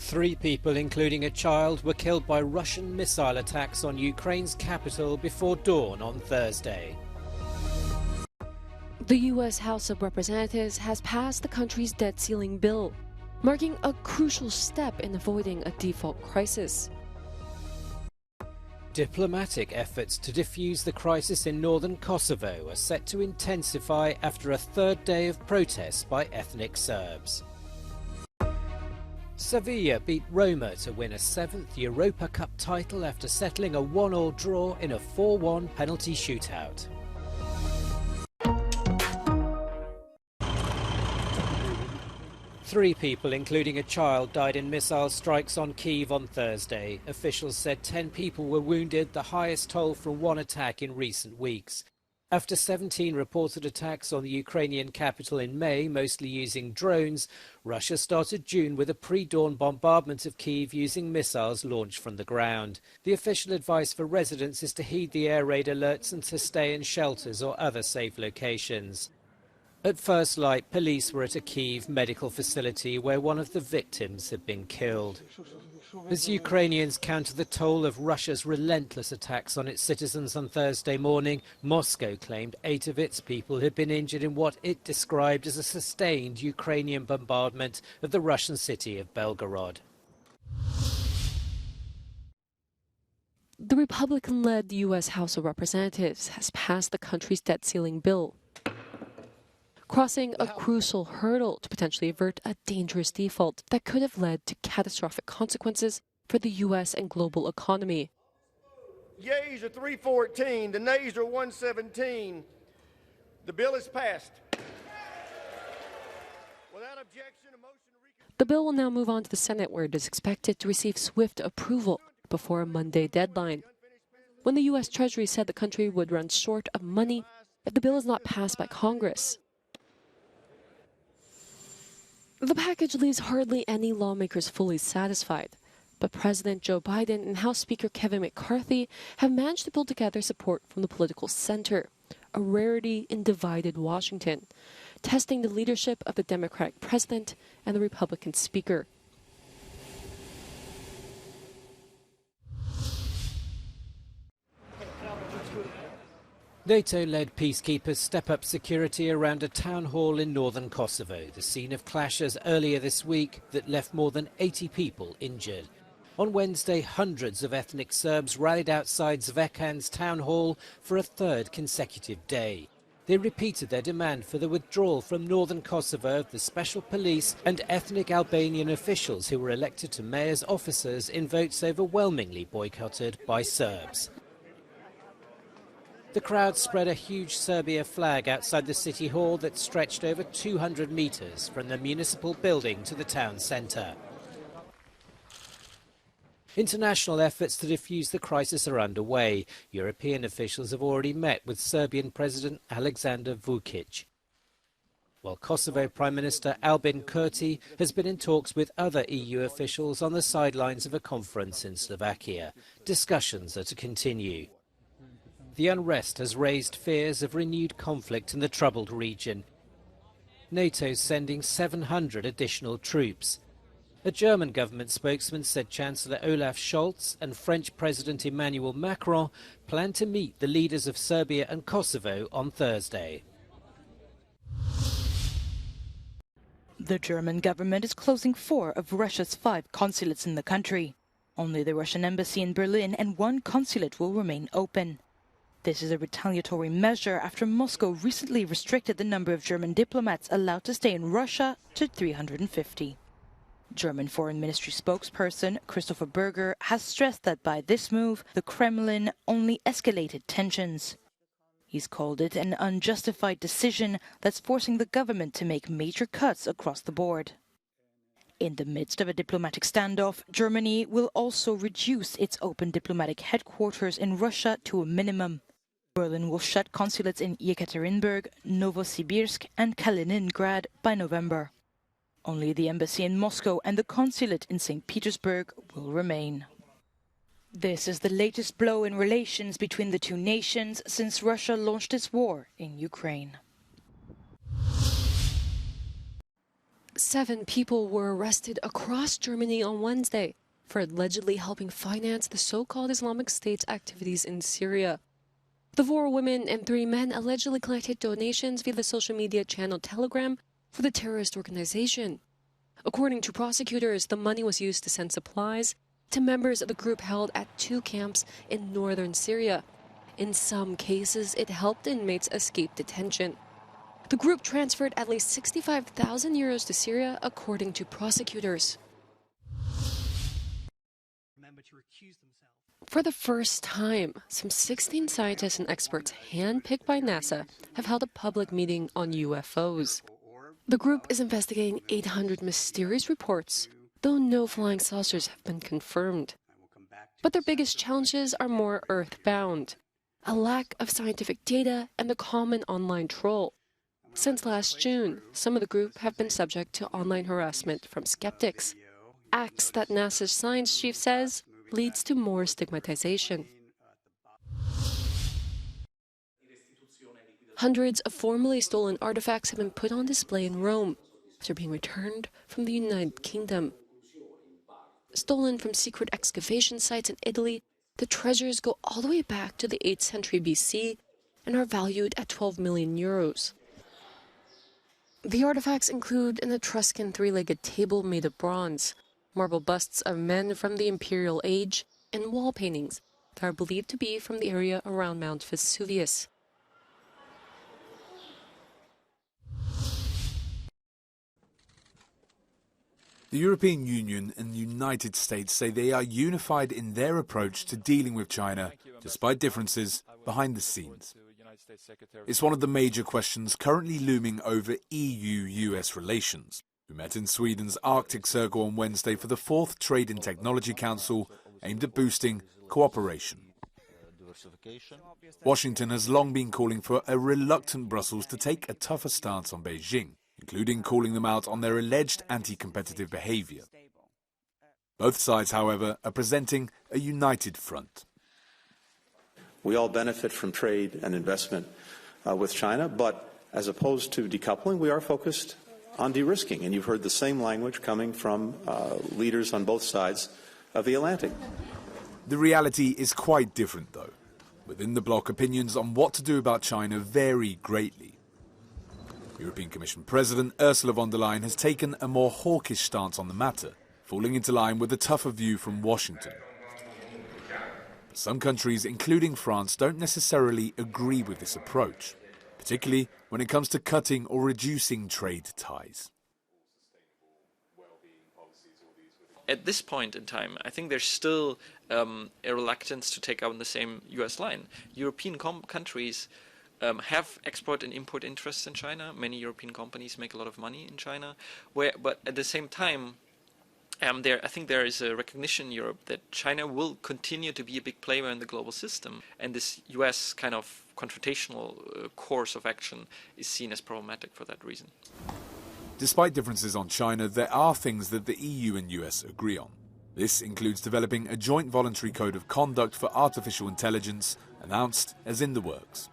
3 people, including a child, were killed by Russian missile attacks on Ukraine's capital before dawn on Thursday. The U.S. House of Representatives has passed the country's debt ceiling bill, marking a crucial step in avoiding a default crisis. Diplomatic efforts to defuse the crisis in northern Kosovo are set to intensify after a third day of protests by ethnic Serbs. Sevilla beat Roma to win a 7th Europa Cup title after settling a 1-1 draw in a 4-1 penalty shootout. Three people, including a child, died in missile strikes on Kyiv on Thursday. Officials said 10 people were wounded, the highest toll from one attack in recent weeks. After 17 reported attacks on the Ukrainian capital in May, mostly using drones, Russia started June with a pre-dawn bombardment of Kyiv using missiles launched from the ground. The official advice for residents is to heed the air raid alerts and to stay in shelters or other safe locations. At first light, police were at a Kyiv medical facility where one of the victims had been killed. As Ukrainians counter the toll of Russia's relentless attacks on its citizens on Thursday morning, Moscow claimed 8 of its people had been injured in what it described as a sustained Ukrainian bombardment of the Russian city of Belgorod. The Republican-led U.S. House of Representatives has passed the country's debt ceiling bill, crossing a crucial hurdle to potentially avert a dangerous default that could have led to catastrophic consequences for the U.S. and global economy. Yeas are 314, the nays are 117. The bill is passed. Without objection, a motion to reconsider. The bill will now move on to the Senate, where it is expected to receive swift approval before a Monday deadline. When the U.S. Treasury said the country would run short of money if the bill is not passed by Congress. The package leaves hardly any lawmakers fully satisfied, but President Joe Biden and House Speaker Kevin McCarthy have managed to pull together support from the political center, a rarity in divided Washington, testing the leadership of the Democratic president and the Republican speaker. NATO-led peacekeepers step up security around a town hall in northern Kosovo, the scene of clashes earlier this week that left more than 80 people injured. On Wednesday, hundreds of ethnic Serbs rallied outside Zvecan's town hall for a third consecutive day. They repeated their demand for the withdrawal from northern Kosovo of the special police and ethnic Albanian officials who were elected to mayor's offices in votes overwhelmingly boycotted by Serbs. The crowd spread a huge Serbia flag outside the city hall that stretched over 200 meters from the municipal building to the town centre. International efforts to defuse the crisis are underway. European officials have already met with Serbian President Aleksandar Vučić, while Kosovo Prime Minister Albin Kurti has been in talks with other EU officials on the sidelines of a conference in Slovakia. Discussions are to continue. The unrest has raised fears of renewed conflict in the troubled region. NATO is sending 700 additional troops. A German government spokesman said Chancellor Olaf Scholz and French President Emmanuel Macron plan to meet the leaders of Serbia and Kosovo on Thursday. The German government is closing 4 of Russia's 5 consulates in the country. Only the Russian embassy in Berlin and 1 consulate will remain open. This is a retaliatory measure after Moscow recently restricted the number of German diplomats allowed to stay in Russia to 350. German Foreign Ministry spokesperson Christopher Berger has stressed that by this move, the Kremlin only escalated tensions. He's called it an unjustified decision that's forcing the government to make major cuts across the board. In the midst of a diplomatic standoff, Germany will also reduce its open diplomatic headquarters in Russia to a minimum. Berlin will shut consulates in Yekaterinburg, Novosibirsk and Kaliningrad by November. Only the embassy in Moscow and the consulate in St. Petersburg will remain. This is the latest blow in relations between the two nations since Russia launched its war in Ukraine. 7 people were arrested across Germany on Wednesday for allegedly helping finance the so-called Islamic State's activities in Syria. The 4 women and 3 men allegedly collected donations via the social media channel Telegram for the terrorist organization. According to prosecutors, the money was used to send supplies to members of the group held at 2 camps in northern Syria. In some cases, it helped inmates escape detention. The group transferred at least 65,000 euros to Syria, according to prosecutors. For the first time, some 16 scientists and experts handpicked by NASA have held a public meeting on UFOs. The group is investigating 800 mysterious reports, though no flying saucers have been confirmed. But their biggest challenges are more earthbound: a lack of scientific data and the common online troll. Since last June, some of the group have been subject to online harassment from skeptics, acts that NASA's science chief says leads to more stigmatization. Hundreds of formerly stolen artifacts have been put on display in Rome after being returned from the United Kingdom. Stolen from secret excavation sites in Italy, the treasures go all the way back to the 8th century BC and are valued at 12 million euros. The artifacts include an Etruscan 3-legged table made of bronze, marble busts of men from the imperial age, and wall paintings that are believed to be from the area around Mount Vesuvius. The European Union and the United States say they are unified in their approach to dealing with China, despite differences behind the scenes. It's one of the major questions currently looming over EU-US relations, who met in Sweden's Arctic Circle on Wednesday for the 4th Trade and Technology Council aimed at boosting cooperation. Washington has long been calling for a reluctant Brussels to take a tougher stance on Beijing, including calling them out on their alleged anti-competitive behavior. Both sides, however, are presenting a united front. We all benefit from trade and investment with China, but as opposed to decoupling, we are focused on de-risking. And you've heard the same language coming from leaders on both sides of the Atlantic. The reality is quite different, though. Within the bloc, opinions on what to do about China vary greatly. European Commission President Ursula von der Leyen has taken a more hawkish stance on the matter, falling into line with a tougher view from Washington. But some countries, including France, don't necessarily agree with this approach, particularly when it comes to cutting or reducing trade ties. At this point in time, I think there's still a reluctance to take on the same US line. European countries have export and import interests in China. Many European companies make a lot of money in China. But at the same time, I think there is a recognition in Europe that China will continue to be a big player in the global system. And this US kind of confrontational course of action is seen as problematic for that reason. Despite differences on China, there are things that the EU and US agree on. This includes developing a joint voluntary code of conduct for artificial intelligence, announced as in the works.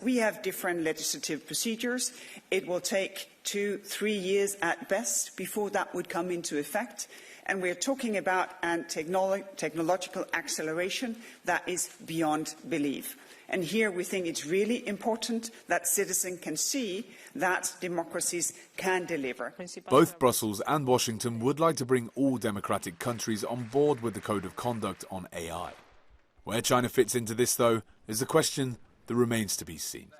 We have different legislative procedures. It will take 2-3 years at best before that would come into effect. And we're talking about a technological acceleration that is beyond belief. And here we think it's really important that citizens can see that democracies can deliver. Both Brussels and Washington would like to bring all democratic countries on board with the Code of Conduct on AI. Where China fits into this, though, is a question that remains to be seen.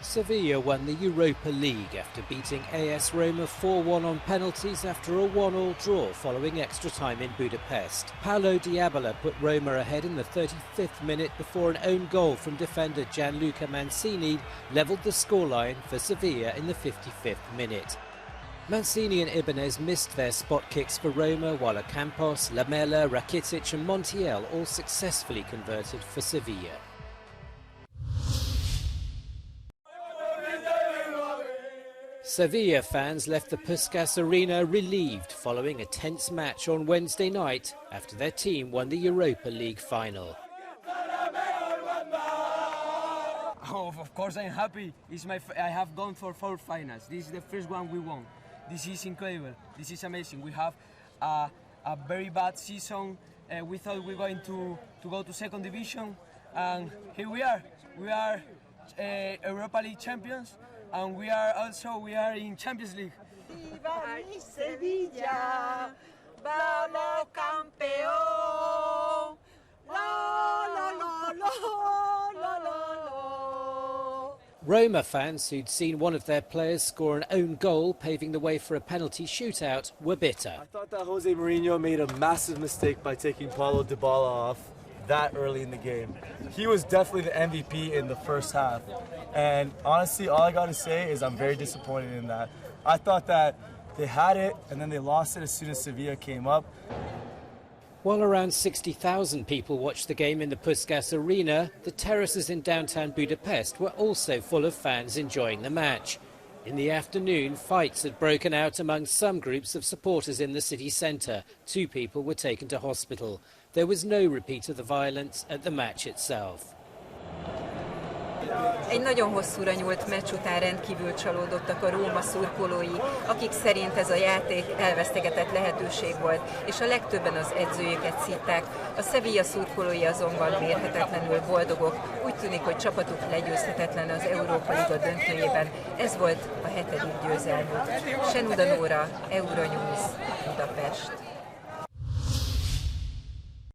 Sevilla won the Europa League after beating AS Roma 4-1 on penalties after a 1-1 draw following extra time in Budapest. Paulo Diabala put Roma ahead in the 35th minute before an own goal from defender Gianluca Mancini levelled the scoreline for Sevilla in the 55th minute. Mancini and Ibanez missed their spot kicks for Roma, while Ocampos, Lamela, Rakitic and Montiel all successfully converted for Sevilla. Sevilla fans left the Puskas Arena relieved following a tense match on Wednesday night after their team won the Europa League final. Oh, of course I'm happy. I have gone for 4 finals. This is the first one we won. This is incredible. This is amazing. We have a very bad season. We thought we were going to go to second division, and here we are. We are Europa League champions, and we are in Champions League. Viva mi Sevilla, vamos campeón. La la la la la la la. Roma fans who'd seen one of their players score an own goal, paving the way for a penalty shootout, were bitter. I thought that Jose Mourinho made a massive mistake by taking Paulo Dybala off that early in the game. He was definitely the MVP in the first half. And honestly, all I got to say is I'm very disappointed in that. I thought that they had it, and then they lost it as soon as Sevilla came up. While around 60,000 people watched the game in the Puskás Arena, the terraces in downtown Budapest were also full of fans enjoying the match. In the afternoon, fights had broken out among some groups of supporters in the city centre. 2 people were taken to hospital. There was no repeat of the violence at the match itself. Egy nagyon hosszúra nyúlt meccs után rendkívül csalódottak a Róma szurkolói, akik szerint ez a játék elvesztegetett lehetőség volt, és a legtöbben az edzőjüket szítták. A Sevilla szurkolói azonban mérhetetlenül boldogok. Úgy tűnik, hogy csapatuk legyőzhetetlen az Europa Liga döntőjében. Ez volt a 7. győzelmük. Senuda Nóra, Euronews, Budapest.